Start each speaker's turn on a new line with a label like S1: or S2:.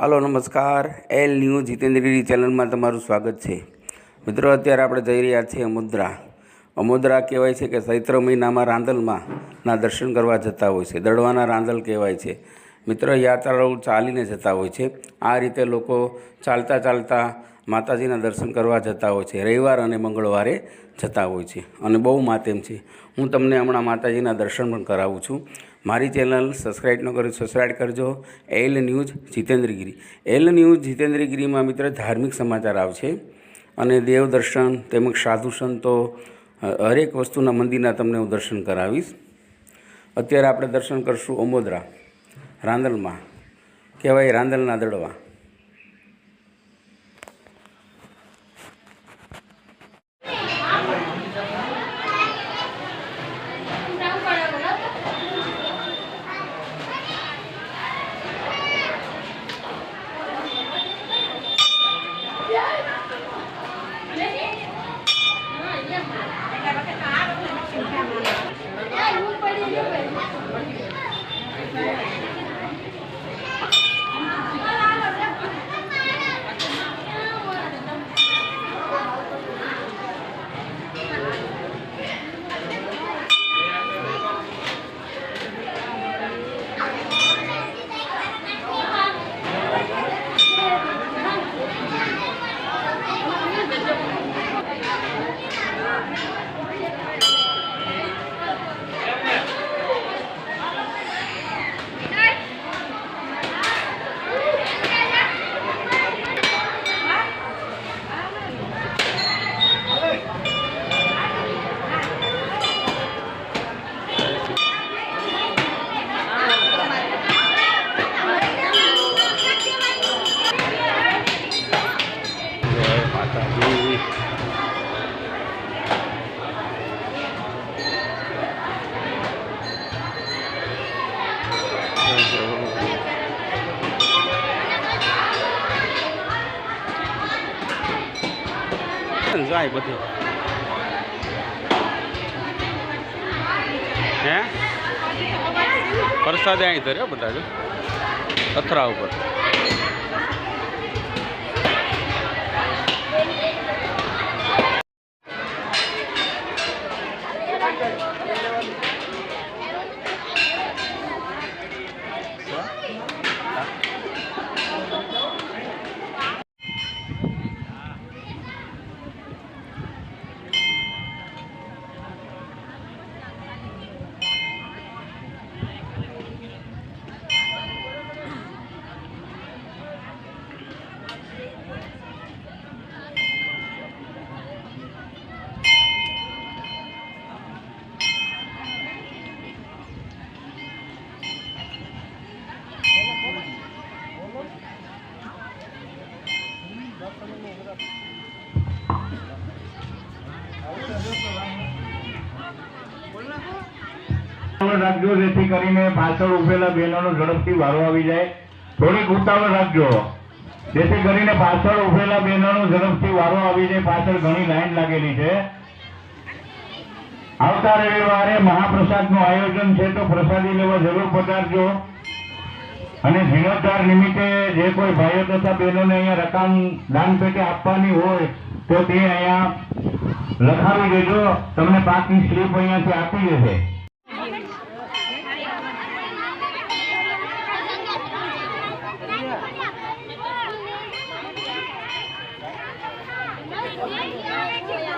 S1: Hello नमस्कार L news जितेन्द्रगिरी channel में तमारू स्वागत है। मित्रों अत्यारे आपणे जई रह्या छीए अमोदरा। अमोदरा कहेवाय छे कि चैत्र महीना में रांदल में दर्शन करवा जता होय छे। दड़वाना रांदल कहेवाय छे। मित्रों यात्राळुओ चालीने जता होय छे। आ रीते लोको चालता चालता माताजीना दर्शन करवा जता होय छे। रविवार अने मंगळवारे जता होय छे अने बहु मातेम छे। हूँ तमने हमणां माताजीना दर्शन पण करावुं छुं। मारी चेनल सब्सक्राइब न करो सब्सक्राइब करजो। L news Jitendragiri. L news Jitendragiri में मित्र धार्मिक समाचार आवशे अने देव दर्शन तेमज साधु संतो हरेक वस्तुना मंदिरना तमने हूँ दर्शन करावीश। अत्यारे आपणे दर्शन करशुं अमोदरा रांदल में कहेवाय रांदलना दड़वा। जाए बधे हे प्रसाद अहीं धर्यो बधा जो पथरा उपर।
S2: રાખજો જેથી કરીને પાછળ ઉભેલા બહેનોનો ઝડપથી વારો આવી જાય। થોડીક ઉતાવળ રાખજો જેથી કરીને પાછળ ઉભેલા બહેનોનો ઝડપથી વારો આવી જાય। પાછળ ઘણી લાઈન લાગેલી છે। આવતા રવિવારે મહાપ્રસાદનું આયોજન છે તો પ્રસાદી લેવા જરૂર પધારજો। અને જીર્ણોદ્ધાર નિમિત્તે જે કોઈ ભાઈઓ તથા બહેનોને અહીંયા રકમ દાન પેટે આપવાની હોય તો તે અહીંયા લખાવી દેજો। તમને પાકની સ્લીપ અહીંયાથી આપી દેશે।
S3: Yeah.